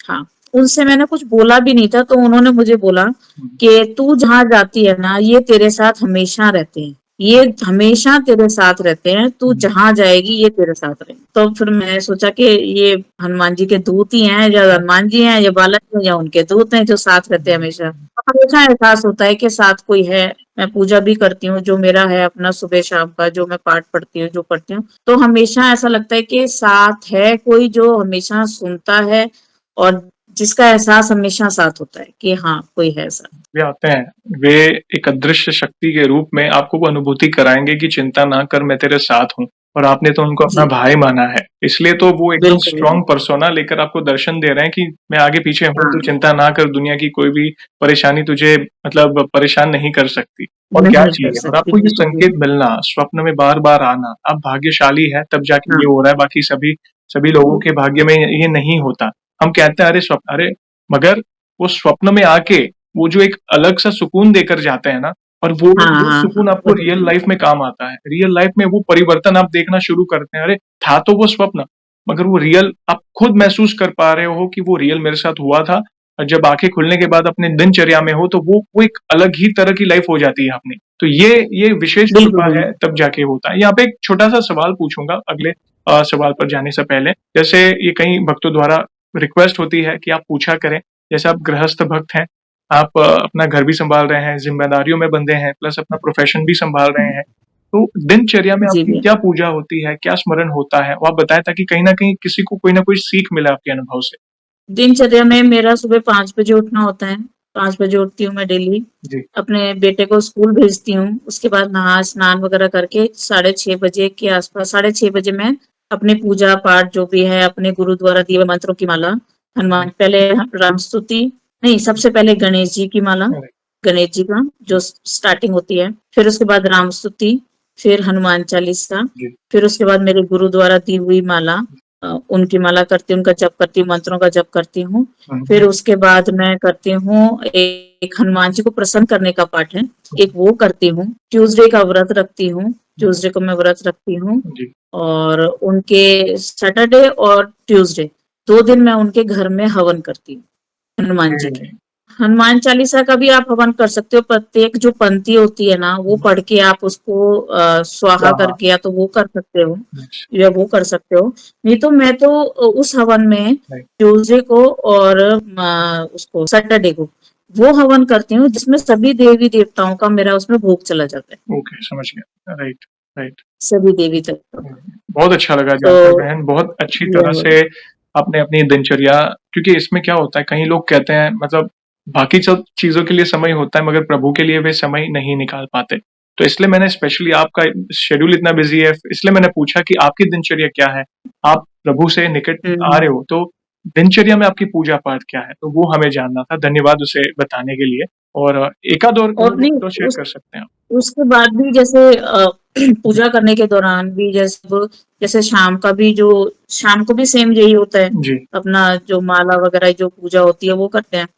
हाँ, उनसे मैंने कुछ बोला भी नहीं था, तो उन्होंने मुझे बोला हुँ, कि तू जहाँ जाती है ना, ये तेरे साथ हमेशा रहते हैं। ये हमेशा तेरे साथ रहते हैं, तू हुँ, जहाँ जाएगी ये तेरे साथ रहेंगे। तो फिर मैंने सोचा कि ये हनुमान जी के दूत ही हैं, या हनुमान जी हैं, या बालक हैं, या उनके दूत हैं जो साथ रहते हैं हमेशा। तो हमेशा एहसास होता है कि साथ कोई है। मैं पूजा भी करती हूँ, जो मेरा है अपना सुबह शाम का, जो मैं पाठ पढ़ती हूँ, जो पढ़ती हूँ, तो हमेशा ऐसा लगता है कि साथ है कोई जो हमेशा सुनता है और जिसका एहसास हमेशा साथ होता है कि हाँ, कोई है साथ। वे आते हैं, वे एक अदृश्य शक्ति के रूप में आपको वो अनुभूति कराएँगे कि चिंता ना कर मैं तेरे साथ हूँ और आपने तो उनको अपना जी, भाई माना है। इसलिए तो वो एकदम बिल्कुल, स्ट्रॉन्ग पर्सोना लेकर आपको दर्शन दे रहे हैं कि मैं आगे-पीछे हूँ, तू हाँ, चिंता ना कर, दुनिया की कोई भी परेशानी तुझे मतलब परेशान नहीं कर सकती। और क्या नहीं कर चाहिए? और सकती, आपको ये बिल्कुल, संकेत बिल्कुल। मिलना, स्वप्न में बार-बार आना, आप भाग्यशाली हैं तब जाके हाँ, ये हो रहा है, बाकी सभी सभी लोगों के भाग्य में ये नहीं होता। हम कहते हैं अरे मगर वो स्वप्न में आके वो जो एक अलग सा सुकून देकर जाते हैं ना, और हाँ, वो हाँ, हाँ, सुकून आपको वही, रियल लाइफ में काम आता है। रियल लाइफ में वो परिवर्तन आप देखना शुरू करते हैं, अरे! था तो वो स्वप्न, मगर वो रियल आप खुद महसूस कर पा रहे हो कि वो रियल मेरे साथ हुआ था। और जब आँखें खुलने के बाद अपने दिनचर्या में हो तो वो एक अलग ही तरह की लाइफ हो जाती है अपनी। तो ये विशेष बिल्कुल, कृपा है बिल्कुल। तब जाके होता है। यहाँ पे एक छोटा-सा सवाल पूछूँगा अगले सवाल पर जाने से पहले। जैसे ये कई भक्तों द्वारा रिक्वेस्ट होती है कि आप पूछा करें, जैसे आप गृहस्थ भक्त हैं, आप अपना घर भी सँभाल रहे हैं, ज़िम्मेदारियों में बंधे हैं, प्लस अपना प्रोफ़ेशन भी सँभाल रहे हैं। तो दिनचर्या में जी आपकी भैया। क्या पूजा होती है? क्या स्मरण होता है? वो आप बताएँ ताकि कहीं न कहीं किसी को कोई न कोई सीख मिले आपके अनुभव से। दिनचर्या में मेरा सुबह 5 बजे उठना होता है। 5 बजे उठती हूँ मैं डेली। जी, अपने बेटे को स्कूल भेजती हूँ। उसके बाद नहा स्नान वगैरह करके 6:30 बजे के आस-पास, 6:30 बजे मैं अपनी पूजा पाठ जो भी है, अपने गुरु द्वारा दिए हुए मंत्रों की माला, जी, हनुमान पहले राम स्तुति, नहीं, सबसे पहले गणेश जी की माला, करेक्ट, गणेश जी का जो स्टार्टिंग होती है। फिर उसके बाद राम स्तुति, फिर हनुमान चालीसा, जी, फिर उसके बाद मेरे गुरु द्वारा दी हुई माला, उनकी माला करती हूँ, उनका जप करती हूँ, मंत्रों का जप करती हूँ। हम्म, फिर उसके बाद मैं करती हूँ एक हनुमान जी को प्रसन्न करने का पाठ है, एक वो करती हूँ। ट्यूसडे का व्रत रखती हूँ, ट्यूसडे को मैं व्रत रखती हूँ। जी। और उनके सैटरडे और ट्यूसडे 2 दिन मैं उनके घर में हवन करती हूँ, हनुमान जी के। हनुमान चालीसा का भी आप हवन कर सकते हो, प्रत्येक जो पंक्ति होती है ना, वो पढ़ के आप उसको स्वाहा स्वाहा। करके या तो वो कर सकते हो, यस। या वो कर सकते हो। नहीं तो मैं तो उस हवन में राइट। ट्यूसडे को और उसको सैटरडे को वो हवन करती हूँ जिसमें सभी देवी देवताओं का मेरा उसमें भोग चला जाता है, ओके, समझ गया। Right, right. सभी देवी देवताओं का। बहुत अच्छा लगा तो जानकर बहन, बहुत अच्छी ये तरह से आपने अपनी दिनचर्या, क्योंकि इसमें क्या होता है, कई लोग कहते हैं मतलब बाकी सब चीज़ों के लिए समय होता है मगर प्रभु के लिए वे समय नहीं निकाल पाते। तो इसलिए मैंने स्पेशली, आपका शेड्यूल इतना बिज़ी है, इसलिए मैंने पूछा कि आपकी दिनचर्या क्या है? आप प्रभु से निकट आ हुँ। रहे हो, तो दिनचर्या में आपकी पूजा-पाठ क्या है? तो वो हमें जानना था। धन्यवाद उसे बताने के लिए, और एक-आध और और अनुभव नहीं तो शेयर उस कर सकते हैं आप। उसके बाद भी जैसे पूजा करने के दौरान भी जैसे शाम को भी सेम यही होता है, जी। अपना जो माला वगैरह जो पूजा होती है वो करते हैं।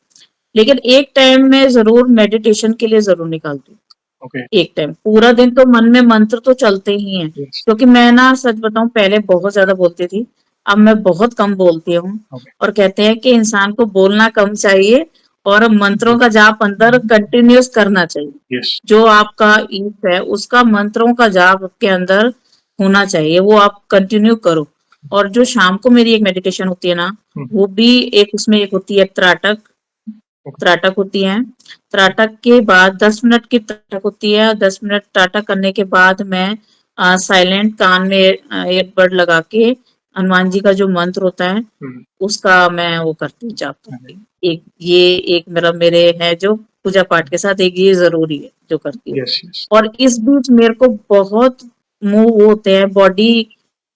लेकिन एक टाइम मैं ज़रूर मेडिटेशन के लिए ज़रूर निकालती हूँ। ओके। एक टाइम, पूरा दिन तो मन में मंत्र तो चलते ही हैं, यस। क्योंकि मैं ना सच बताऊँ पहले बहुत ज़्यादा बोलती थी, अब मैं बहुत कम बोलती हूँ। ओके। और कहते हैं कि इंसान को बोलना कम चाहिए और मंत्रों जी। का जाप अंदर कंटिन्यूअस करना चाहिए। यस। जो आपका ईश है उसका मंत्रों का जाप आपके अंदर होना चाहिए, वो आप कंटिन्यू करो। और जो शाम को मेरी एक मेडिटेशन होती है ना, हुँ, वो भी एक होती है त्राटक, ओके। त्राटक होती है। त्राटक के बाद 10 मिनट की त्राटक होती है, 10 मिनट त्राटक करने के बाद मैं साइलेंट कान में ईयरबड लगा के हनुमान जी का जो मंत्र होता है हुँ, उसका मैं वो करती हूँ, जाप अरे! करती हूँ। एक मेरे है जो पूजा पाठ के साथ एक ये ज़रूरी है जो करती हूँ। Yes, yes. और इस बीच मेरे को बहुत मूव होते हैं, बॉडी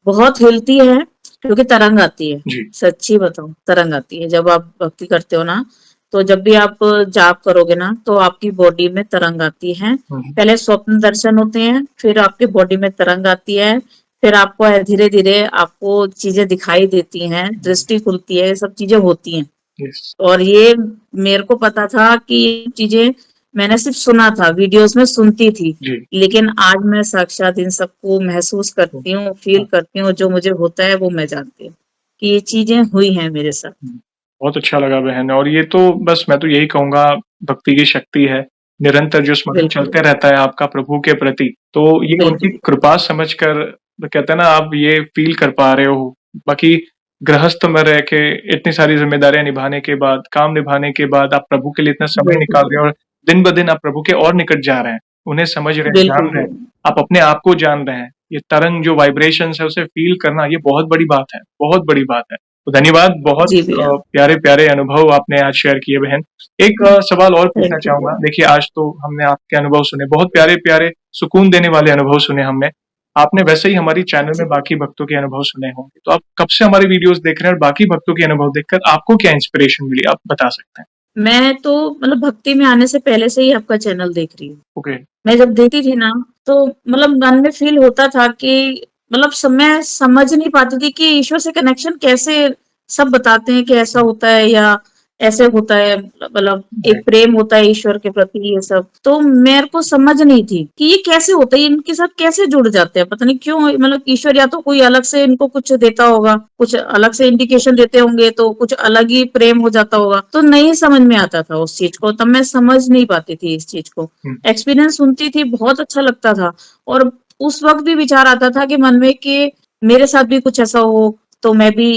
बहुत हिलती है क्योंकि तरंग आती है। जी। सच्ची बताऊँ, तरंग आती है। जब आप भक्ति करते हो ना, तो जब भी आप जाप करोगे ना, तो आपकी बॉडी में तरंग आती है। हुँ, पहले स्वप्न दर्शन होते हैं, फिर आपकी बॉडी में तरंग आती है, फिर आपको धीरे-धीरे आपको चीज़ें दिखाई देती हैं, हुँ, दृष्टि खुलती है, ये सब चीज़ें होती हैं। यस। और ये मेरे को पता था कि ये चीज़ें मैंने सिर्फ़ सुना था, वीडियोज़ में सुनती थी। जी। लेकिन आज मैं साक्षात इन सबको महसूस हुँ, करती हूँ, फ़ील हाँ, करती हूँ, जो मुझे होता है वो मैं जानती हूँ, कि ये चीज़ें हुई हैं मेरे साथ। हुँ। बहुत अच्छा लगा बहन, और ये तो बस मैं तो यही कहूँगा, भक्ति की शक्ति है, निरंतर जो स्मरण बिल्कुल, चलते रहता है आपका प्रभु के प्रति, तो ये उनकी बिल्कुल। कृपा समझकर, तो कहते हैं ना, आप ये फ़ील कर पा रहे हो। बाकी गृहस्थ में रह के इतनी सारी ज़िम्मेदारियाँ निभाने के बाद, काम निभाने के बाद आप प्रभु के लिए इतना समय बिल्कुल, निकाल रहे हो, और दिन-ब-दिन आप प्रभु के और निकट जा रहे हैं। उन्हें समझ रहे हैं, बिल्कुल, जान रहे हैं, आप अपने आप को जान रहे हैं। ये तरंग जो वाइब्रेशंस है उसे फ़ील करना, ये बहुत बड़ी बात है, बहुत बड़ी बात है। तो धन्यवाद, बहुत जी भैया, प्यारे-प्यारे अनुभव आपने आज शेयर किए बहन। एक सवाल और पूछना थैंक यू चाहूँगा। भैया। देखिए, आज तो हमने आपके अनुभव सुने, बहुत प्यारे-प्यारे, सुकून देने वाले अनुभव सुने हमने। आपने वैसे ही हमारी चैनल में जी। बाकी भक्तों के अनुभव सुने होंगे। तो आप कब से हमारी वीडियोज़ देख रहे हैं, और बाकी भक्तों के अनुभव देखकर आपको क्या इंस्पिरेशन मिली? आप बता सकते हैं। मैं तो मतलब भक्ति में आने से पहले से ही आपका चैनल देख रही हूँ। ओके। मैं जब देखती थी ना, तो मतलब मन में फ़ील होता था कि मतलब मैं समझ नहीं पाती थी कि ईश्वर से कनेक्शन कैसे, सब बताते हैं कि ऐसा होता है या ऐसे होता है, मतलब एक राइट। प्रेम होता है ईश्वर के प्रति, ये सब। तो मेरे को समझ नहीं थी कि ये कैसे होता है, ये इनके साथ कैसे जुड़ जाते हैं, पता नहीं क्यों, मतलब ईश्वर या तो कोई अलग से इनको कुछ देता होगा, कुछ अलग से इंडिकेशन देते होंगे, तो कुछ अलग ही प्रेम हो जाता होगा। तो नहीं समझ में आता था उस चीज़ को, तब मैं समझ नहीं पाती थी इस चीज़ को। हुँ, एक्सपीरियंस सुनती थी, बहुत अच्छा लगता था। और उस वक़्त भी विचार आता था कि मन में कि मेरे साथ भी कुछ ऐसा हो, तो मैं भी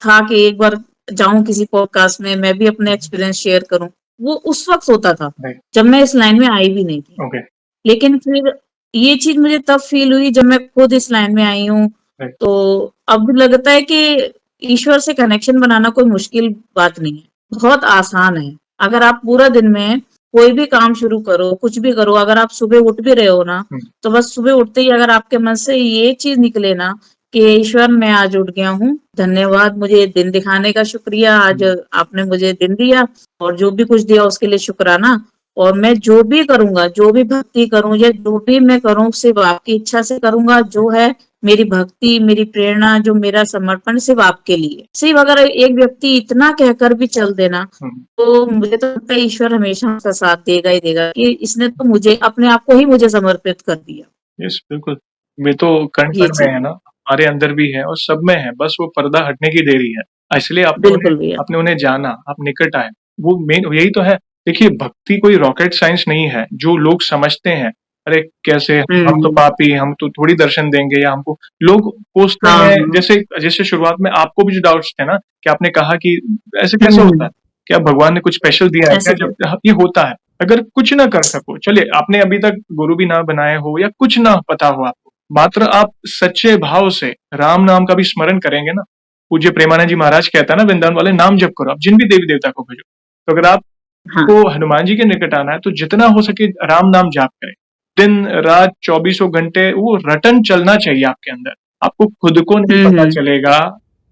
था कि एक बार जाऊँ किसी पॉडकास्ट में, मैं भी अपने हुँ, एक्सपीरियंस शेयर करूँ। वो उस वक़्त होता था, राइट। जब मैं इस लाइन में आई भी नहीं थी। ओके। लेकिन फिर ये चीज़ मुझे तब फ़ील हुई जब मैं खुद इस लाइन में आई हूँ, राइट। तो अब लगता है कि ईश्वर से कनेक्शन बनाना कोई मुश्किल बात नहीं है, बहुत आसान है। अगर आप पूरा दिन में कोई भी काम शुरू करो, कुछ भी करो, अगर आप सुबह उठ भी रहे हो ना, हुँ, तो बस सुबह उठते ही अगर आपके मन से ये चीज़ निकले ना कि ईश्वर मैं आज उठ गया हूँ, धन्यवाद, मुझे ये दिन दिखाने का शुक्रिया, आज हुँ, आपने मुझे दिन दिया और जो भी कुछ दिया उसके लिए शुक्राना। और मैं जो भी करूँगा, जो भी भक्ति करूँ या जो भी मैं करूँ सिर्फ़ आपकी इच्छा से करूँगा, जो है मेरी भक्ति, मेरी प्रेरणा, जो मेरा समर्पण सिर्फ आपके लिए। सिर्फ अगर एक व्यक्ति इतना कहकर भी चल देना, तो मुझे तो लगता है ईश्वर हमेशा उसका साथ देगा ही देगा कि इसने तो मुझे अपने आप को ही मुझे समर्पित कर दिया। यस, बिल्कुल। ये तो ये कण-कण में चीज़ है ना, हमारे अंदर भी है और सब में है, बस वो पर्दा हटने की देरी है। इसलिए बिल्कुल भैया। आपने उन्हें जाना, आप निकट आए। वो मेन यही तो है। देखिए, भक्ति कोई रॉकेट साइंस नहीं है, जो लोग समझते हैं, अरे कैसे हम तो हुँ। पापी, हम तो थोड़ी दर्शन देंगे या हमको लोग पूछते हाँ, हैं हाँ। जैसे जैसे शुरुआत में आपको भी जो डाउट्स थे ना, कि आपने कहा कि ऐसे कैसे होता हुँ, है? क्या भगवान ने कुछ स्पेशल दिया है क्या ऐसे जब कैसे? ये होता है? अगर कुछ ना कर सको, चलिए आपने अभी तक गुरु भी ना बनाए हो या कुछ ना पता हो आपको, मात्र आप सच्चे भाव से राम नाम का भी स्मरण करेंगे ना, पूज्य प्रेमानंद जी महाराज कहता है ना वृंदावन वाले, नाम जप करो, आप जिन भी देवी देवता को भेजो। तो अगर हाँ। आपको हनुमान जी के निकट आना है तो जितना हो सके राम नाम जाप करें। दिन रात चौबीसों घंटे वो रटन चलना चाहिए आपके अंदर। आपको खुद को नहीं हुँ, पता हुँ। चलेगा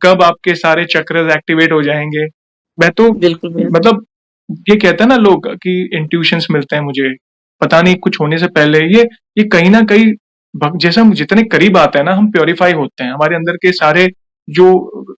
कब आपके सारे चक्र एक्टिवेट हो जाएंगे। मैं तो बिल्कुल भैया। मतलब ये कहते हैं ना लोग कि इंट्यूशंस मिलते हैं मुझे, पता नहीं कुछ होने से पहले, ये कहीं न कहीं जैसे हम जितने करीब आते हैं ना, हम प्यूरिफाई होते हैं। हमारे अंदर के सारे जो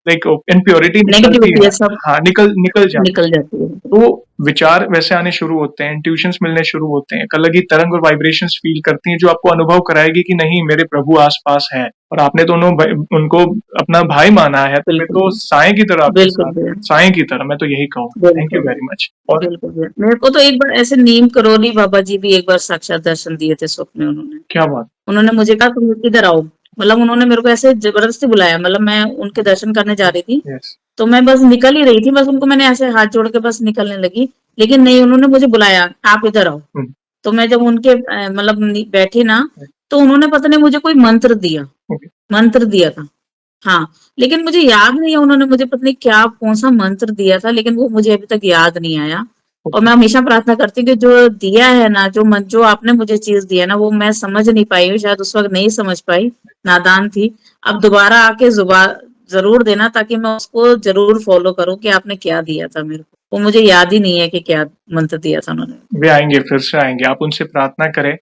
लाइक इम्प्योरिटी निकलती नेगेटिविटी है, है सब हाँ, निकल जाती है। निकल जाती है। तो विचार वैसे आने शुरू होते हैं, इंट्यूशंस मिलने शुरू होते हैं, एक अलग ही तरंग और वाइब्रेशंस फील करती हैं जो आपको अनुभव कराएगी कि नहीं, मेरे प्रभु आस-पास हैं। और आपने तो उनको अपना भाई माना है, तो वे बिल्कुल, तो साएँ की तरह आपके बिल्कुल साथ हैं, भैया। साएँ की तरह, मैं तो यही कहूँगा। थैंक यू बिल्कुल, वेरी मच। और बिल्कुल भैया। मेरे को तो एक बार ऐसे नीम करोली बाबा जी भी एक बार साक्षात दर्शन दिए थे स्वप्न में उन्होंने। क्या बात! उन्होंने मुझे कहा तुम इधर आओ। मतलब उन्होंने मेरे को ऐसे ज़बरदस्ती बुलाया, मतलब मैं उनके दर्शन करने जा रही थी, यस। तो मैं बस निकल ही रही थी, बस उनको मैंने ऐसे हाथ जोड़ के बस निकलने लगी, लेकिन नहीं, उन्होंने मुझे बुलाया, आप इधर आओ। हुँ, तो मैं जब उनके मतलब बैठी ना, हुँ, तो उन्होंने पता नहीं मुझे कोई ओके, मंत्र दिया था। हाँ, लेकिन मुझे याद नहीं है उन्होंने मुझे पता नहीं क्या कौन-सा मंत्र दिया था, लेकिन वो मुझे अभी तक याद नहीं आया। और ओके, मैं हमेशा प्रार्थना करती हूँ कि जो दिया है ना, जो आपने मुझे चीज़ दी है ना, वो मैं समझ नहीं पाई हूँ, शायद उस वक़्त नहीं समझ पाई, नादान थी। अब दोबारा आके ज़रूर देना, ताकि मैं उसको ज़रूर फ़ॉलो करूँ कि आपने क्या दिया था मेरे को। वो मुझे याद ही नहीं है कि क्या मंत्र दिया था उन्होंने। वे आएँगे, फिर से आएँगे। आप उनसे प्रार्थना करें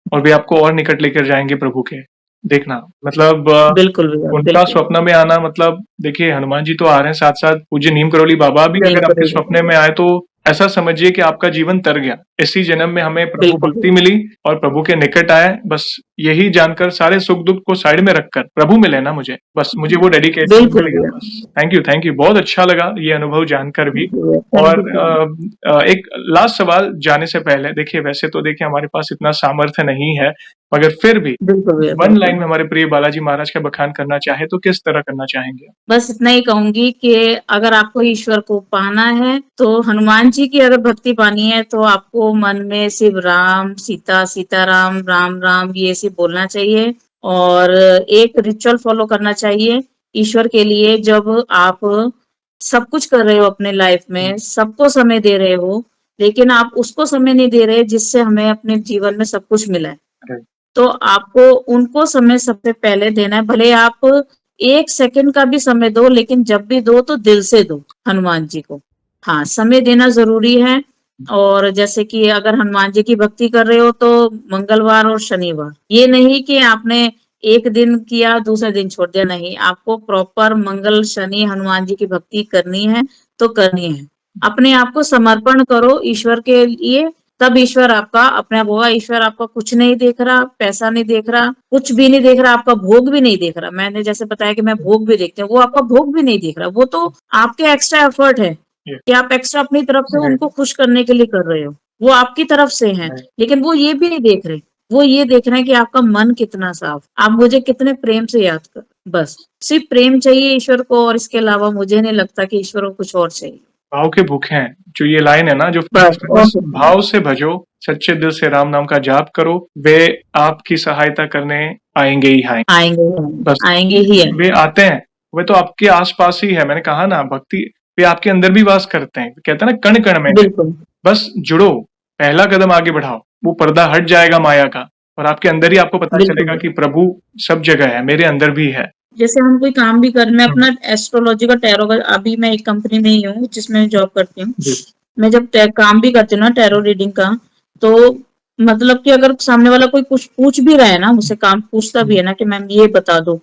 और वे आपको और निकट लेकर जाएँगे प्रभु के। देखना, मतलब बिल्कुल भैया, उनका बिल्कुल। स्वप्न में आना, मतलब देखिए हनुमान जी तो आ रहे हैं, साथ-साथ पूज्य नीम करोली बाबा भी नहीं अगर आपके करोगे। स्वप्न में आए तो ऐसा समझिए कि आपका जीवन तर गया। इसी जन्म में हमें प्रभु बिल्कुल भक्ति भैया। मिली और प्रभु के निकट आए, बस यही जानकर सारे सुख-दुःख को साइड में रखकर प्रभु मिले ना मुझे, बस मुझे वो डेडिकेशन बिल्कुल मिल गया भैया। बस। थैंक यू, बहुत अच्छा लगा ये अनुभव जानकर भी। जी भैया, और थैंक यू सो मच। एक लास्ट सवाल जाने से पहले, देखिए वैसे तो देखिए हमारे पास इतना सामर्थ्य नहीं है, मगर फिर भी बिल्कुल भैया, वन लाइन बिल्कुल। में हमारे प्रिय बालाजी महाराज का बखान करना चाहे तो किस तरह करना चाहेंगे आप? बस इतना ही कहूँगी कि अगर आपको ईश्वर को पाना है, तो हनुमान जी की अगर भक्ति पानी है, तो आपको मन में सिर्फ राम, सीता, सीताराम, राम, राम ये सिर्फ बोलना चाहिए और एक रिचुअल फ़ॉलो करना चाहिए ईश्वर के लिए। जब आप सब कुछ कर रहे हो अपने लाइफ़ हुँ, में, सबको समय दे रहे हो, लेकिन आप उसको समय नहीं दे रहे जिससे हमें अपने जीवन में सब कुछ मिला है। राइट, तो आपको उनको समय सबसे पहले देना है, भले आप 1 सेकंड का भी समय दो, लेकिन जब भी दो तो दिल से दो हनुमान जी को। हाँ, समय देना ज़रूरी है। और जैसे कि अगर हनुमान जी की भक्ति कर रहे हो तो मंगलवार और शनिवार, ये नहीं कि आपने एक दिन किया दूसरे दिन छोड़ दिया, नहीं, आपको प्रॉपर मंगल, शनि हनुमान जी की भक्ति करनी है तो करनी है। अपने आप को समर्पण करो ईश्वर के लिए, तब ईश्वर आपका अपने आप होगा। ईश्वर आपका कुछ नहीं देख रहा, पैसा नहीं देख रहा, कुछ भी नहीं देख रहा, आपका भोग भी नहीं देख रहा। मैंने जैसे बताया कि मैं भोग भी देखती हूँ, वो आपका भोग भी नहीं देख रहा। वो तो आपके एक्स्ट्रा एफर्ट है ये कि आप एक्स्ट्रा अपनी तरफ से राइट, उनको खुश करने के लिए कर रहे हो। वो आपकी तरफ से हैं, राइट, लेकिन वो ये भी नहीं देख रहे। वो ये देख रहे हैं कि आपका मन कितना साफ, आप मुझे कितने प्रेम से याद कर। बस, सिर्फ प्रेम चाहिए ईश्वर को, और इसके अलावा मुझे नहीं लगता कि ईश्वर को कुछ और चाहिए। भाव के भूखे हैं, जो ये लाइन है ना जो बस और बस कुछ नहीं। भाव से भजो, सच्चे दिल से राम नाम का जाप करो, वे आपकी सहायता करने आएँगे ही आएँगे। आएँगे ही आएँगे, बस आएँगे ही वे आएँगे। आते हैं, वे तो आपके आस-पास ही है, मैंने कहा ना भक्ति वे आपके अंदर भी वास करते हैं, कहते हैं ना कण-कण में है। बिल्कुल, बस जुड़ो, पहला कदम आगे बढ़ाओ, वो पर्दा हट जाएगा माया का और आपके अंदर ही आपको पता बिल्कुल। चलेगा कि प्रभु सब जगह है, मेरे अंदर भी है। जैसे हम कोई काम भी कर मैं हुँ, अपना एस्ट्रोलॉजी का टैरो का, अभी मैं एक कंपनी में ही हूँ जिसमें जॉब करती हूँ। जी, मैं जब काम भी करती हूँ ना टैरो रीडिंग का, तो मतलब कि अगर सामने वाला कोई कुछ पूछ भी रहा है ना मुझसे, काम पूछता भी है ना कि मैम ये बता दो,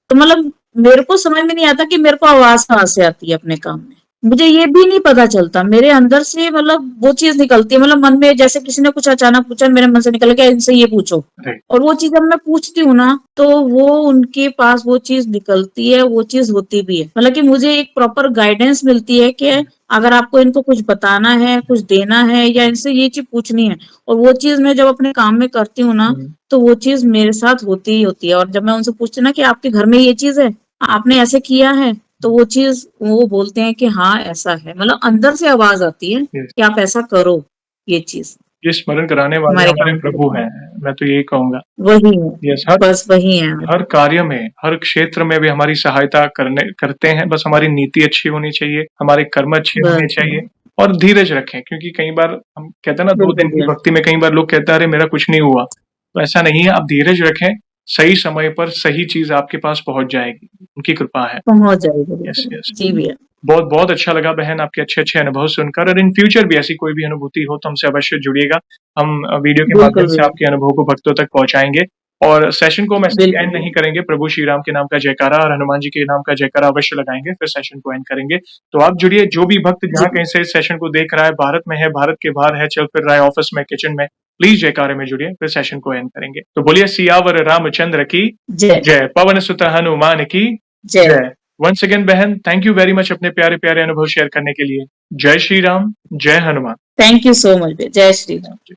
तो मतलब मेरे को समझ में नहीं आता कि मेरे को आवाज कहाँ से आती है अपने काम में, मुझे ये भी नहीं पता चलता, मेरे अंदर से मतलब वो चीज निकलती है, मतलब मन में जैसे किसी ने कुछ अचानक पूछा, मेरे मन से निकल गया इनसे ये पूछो, राइट। और वो चीज जब मैं पूछती हूँ ना तो वो उनके पास वो चीज निकलती है, वो चीज होती भी है, मतलब कि मुझे एक प्रॉपर गाइडेंस मिलती है कि अगर आपको इनको कुछ बताना है, कुछ देना है, या इनसे ये चीज पूछनी है, और वो चीज मैं जब अपने काम में करती हूँ ना, तो वो चीज मेरे साथ होती ही होती है। और जब मैं उनसे पूछती हूँ ना कि आपके घर में ये चीज है, आपने ऐसे किया है, तो वो चीज वो बोलते हैं कि हाँ ऐसा है, मतलब अंदर से आवाज आती है यस। कि आप ऐसा करो, ये चीज ये स्मरण कराने वाले हमारे हमारे काम को प्रभु हैं, मैं तो यही कहूँगा। वही है, यस, बस वही है। हर कार्य में, हर क्षेत्र में वे हमारी सहायता करते हैं, बस हमारी नीति अच्छी होनी चाहिए, हमारे कर्म अच्छे होने बस चाहिए और धीरज रखें, क्योंकि कई बार हम कहते हैं ना 2 दिन बिल्कुल की भैया, भक्ति में कई बार लोग कहते हैं, "अरे! मेरा कुछ नहीं हुआ।" तो ऐसा नहीं है, आप धीरज रखें, सही समय पर सही चीज़ आपके पास पहुँच जाएगी, उनकी कृपा है। पहुंच जाएगा यस, बिल्कुल, यस। जी भैया। बहुत-बहुत अच्छा लगा बहन आपके अच्छे-अच्छे अनुभव सुनकर और इन फ्यूचर भी ऐसी कोई भी अनुभूति हो तो हमसे अवश्य जुड़िएगा। हम वीडियो के माध्यम बिल्कुल से भैया, आपके अनुभव को भक्तों तक पहुँचाएँगे और सेशन को हम ऐसे ही बिल्कुल एंड नहीं भैया, करेंगे, प्रभु श्री राम के नाम का जयकारा और हनुमान जी के नाम का जयकारा अवश्य लगाएँगे, फिर सेशन को एंड करेंगे। तो आप जुड़िए, जो भी भक्त जी जहाँ कहीं से इस सेशन को देख रहा है, भारत में है, भारत के बाहर है, चल फिर रहा है ऑफिस में, किचन में, प्लीज़ जयकारे में जुड़िए, फिर सेशन को एंड करेंगे। तो बोलिए सियावर रामचंद्र की जय जय, पवन सुत हनुमान की जय। जय। वंस अगेन बहन, थैंक यू वेरी मच अपने प्यारे-प्यारे अनुभव शेयर करने के लिए। जय श्री राम, जय Hanuman. Thank you so much भैया, जय श्री राम।